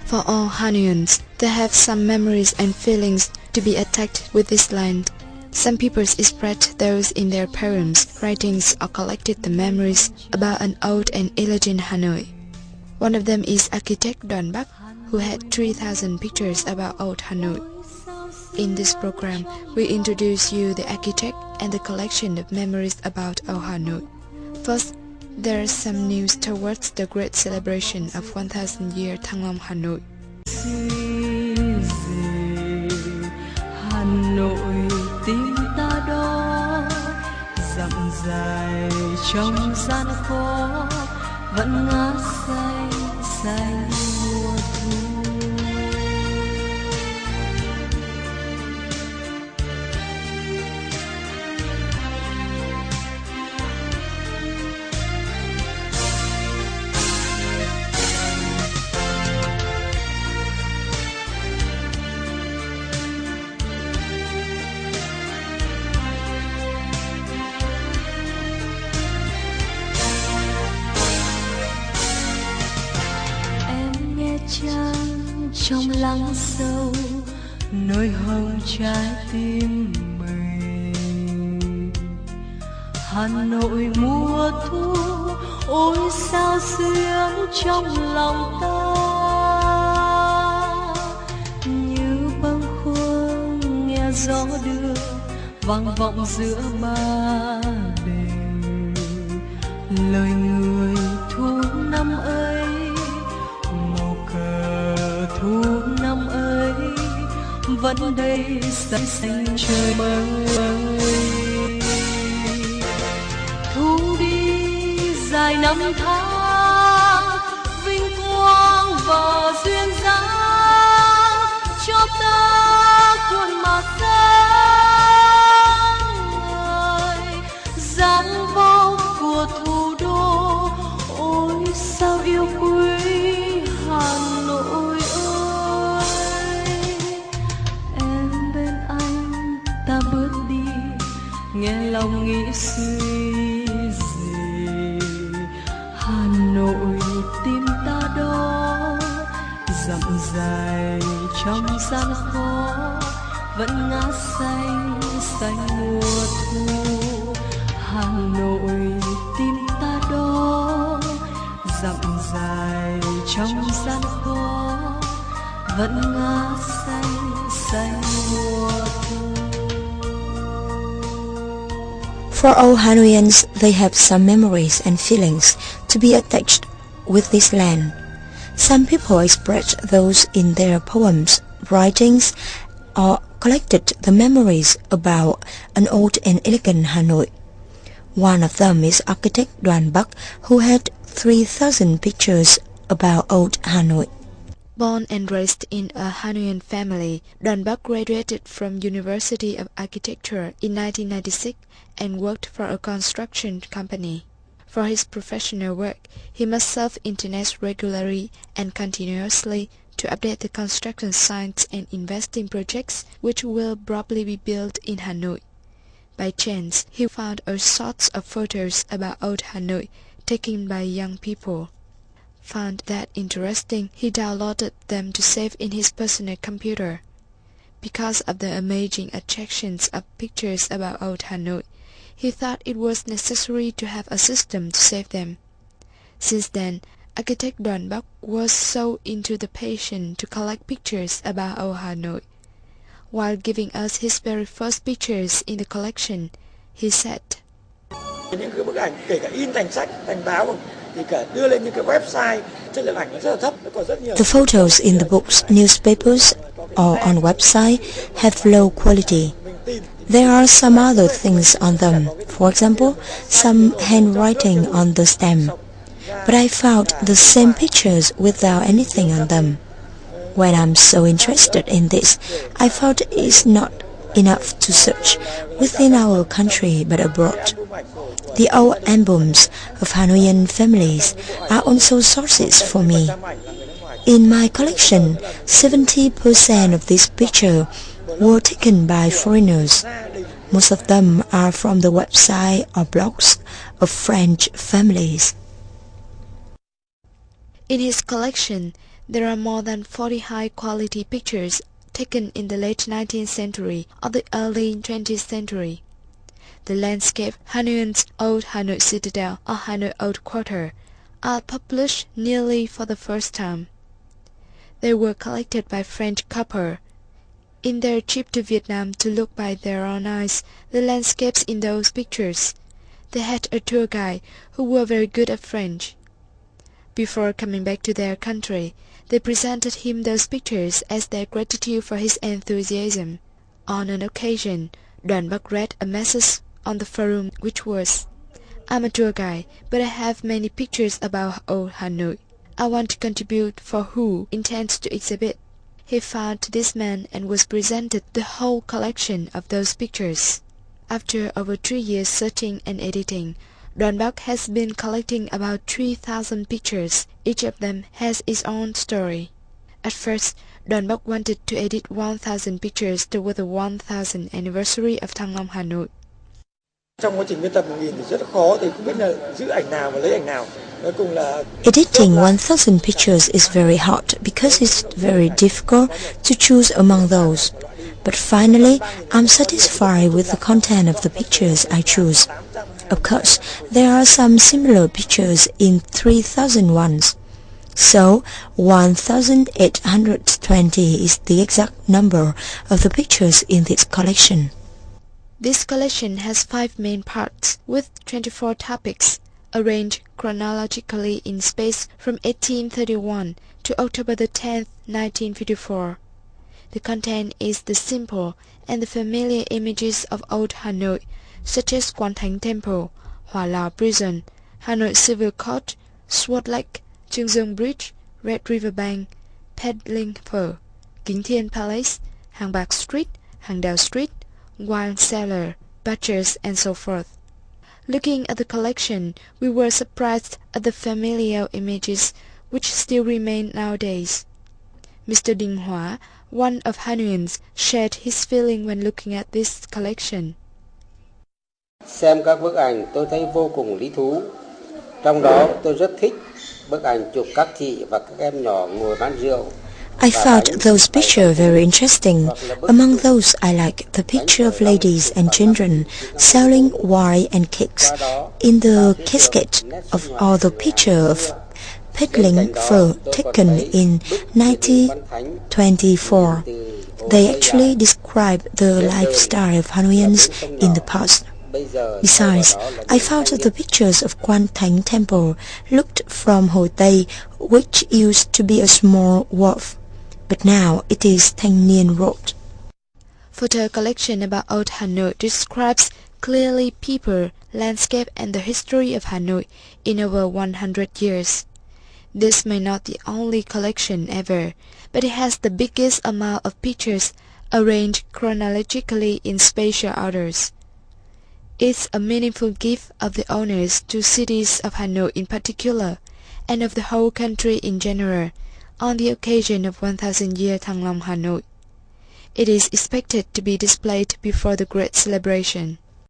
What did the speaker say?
For all Hanoians, they have some memories and feelings to be attached with this land. Some people expressed those in their poems, writings, or collected the memories about an old and elegant Hanoi. One of them is architect Đoàn Bắc, who had 3,000 pictures about old Hanoi. In this program, we introduce you the architect and the collection of memories about old Hanoi. First, there is some news towards the great celebration of 1,000-year Thăng Long Hanoi. Hà Nội tim ta đó, dặm dài trong gian khó vẫn ngát say say mùa thu. Trăng trong lắng sâu nơi hồng trái tim mình. Hà Nội mùa thu ôi sao xuyến trong lòng ta, như bâng khuâng nghe gió đưa vang vọng giữa ba bể. Lời người thu năm ấy, thu năm ấy vẫn đây xanh xanh trời mới. Thu đi dài năm tháng vinh quang và duyên dáng, cho ta khuôn mặt sáng ngời. Dáng vóc của thủ đô ôi sao yêu quý Hà Nội. Ta bước đi nghe lòng nghĩ suy gì. Hà Nội tim ta đó, dặm dài trong gian khó vẫn ngát xanh xanh mùa thu. Hà Nội tim ta đó, dặm dài trong gian khó vẫn ngát xanh xanh mùa thu. For all Hanoians, they have some memories and feelings to be attached with this land. Some people expressed those in their poems, writings, or collected the memories about an old and elegant Hanoi. One of them is architect Đoàn Bắc, who had 3,000 pictures about old Hanoi. Born and raised in a Hanoian family, Đoàn Bắc graduated from University of Architecture in 1996 and worked for a construction company. For his professional work, he must surf internet regularly and continuously to update the construction sites and invest in projects which will probably be built in Hanoi. By chance, he found a sort of photos about old Hanoi taken by young people. Found that interesting, he downloaded them to save in his personal computer. Because of the amazing attractions of pictures about old Hanoi, he thought it was necessary to have a system to save them. Since then, architect Đoàn Bắc was so into the passion to collect pictures about old Hanoi. While giving us his very first pictures in the collection, he said, những cái bức ảnh kể cả in thành sách, thành báo thì cả đưa lên những cái website chất lượng ảnh nó rất là thấp, nó còn rất nhiều. The photos in the books, newspapers, or on website have low quality. There are some other things on them, for example, some handwriting on the stem. But I found the same pictures without anything on them. When I'm so interested in this, I found it's not enough to search within our country but abroad. The old albums of Hanoian families are also sources for me. In my collection, 70% of these pictures were taken by foreigners. Most of them are from the website or blogs of French families. In his collection, There are more than 40 high-quality pictures taken in the late 19th century or the early 20th century. The landscape Hanoi's Old Hanoi Citadel or Hanoi Old Quarter are published nearly for the first time. They were collected by French couple. In their trip to Vietnam to look by their own eyes the landscapes in those pictures, they had a tour guide who were very good at French. Before coming back to their country, they presented him those pictures as their gratitude for his enthusiasm. On an occasion, Đoàn Bắc read a message on the forum which was, "I'm a tour guide, but I have many pictures about old Hanoi. I want to contribute for who intends to exhibit." He found this man and was presented the whole collection of those pictures. After over 3 years searching and editing, Đoàn Bắc has been collecting about 3,000 pictures. Each of them has its own story. At first, Đoàn Bắc wanted to edit 1,000 pictures toward the 1,000th anniversary of Thăng Long, Hanoi. Trong quá trình biên tập 1000 thì rất khó, thì không biết là giữ ảnh nào và lấy ảnh nào. Cuối cùng là Editing 1,000 pictures is very hard because it's very difficult to choose among those. But finally, I'm satisfied with the content of the pictures I choose. Of course, there are some similar pictures in 3,000 ones. So, 1,820 is the exact number of the pictures in this collection. This collection has 5 main parts with 24 topics, arranged chronologically in space from 1831 to October the 10th, 1954. The content is the simple and the familiar images of old Hanoi, such as Quán Thánh Temple, Hỏa Lò Prison, Hanoi Civil Court, Sword Lake, Trương Dương Bridge, Red River Bank, Peddling Phở, Kính Thiên Palace, Hàng Bạc Street, Hàng Đào Street, Wine Cellar, Butchers, and so forth. Looking at the collection, we were surprised at the familiar images which still remain nowadays. Mr. Đình Hóa, one of Hanoians, shared his feeling when looking at this collection. Xem các bức ảnh tôi thấy vô cùng lý thú. Trong đó tôi rất thích bức ảnh chụp các chị và các em nhỏ ngồi bán rượu. I found those pictures very interesting. Among those, I like the picture of ladies and children selling wine and cakes. In the casket of all the picture of peddling phở taken in 1924, they actually describe the lifestyle of Hanoians in the past. Besides, I found the pictures of Quán Thánh Temple looked from Hồ Tây, which used to be a small wharf, but now it is Thanh Niên Road. Photo collection about old Hanoi describes clearly people, landscape, and the history of Hanoi in over 100 years. This may not be the only collection ever, but it has the biggest amount of pictures arranged chronologically in spatial orders. It's a meaningful gift of the owners to cities of Hanoi in particular, and of the whole country in general, on the occasion of 1,000-year Thăng Long Hanoi. It is expected to be displayed before the great celebration.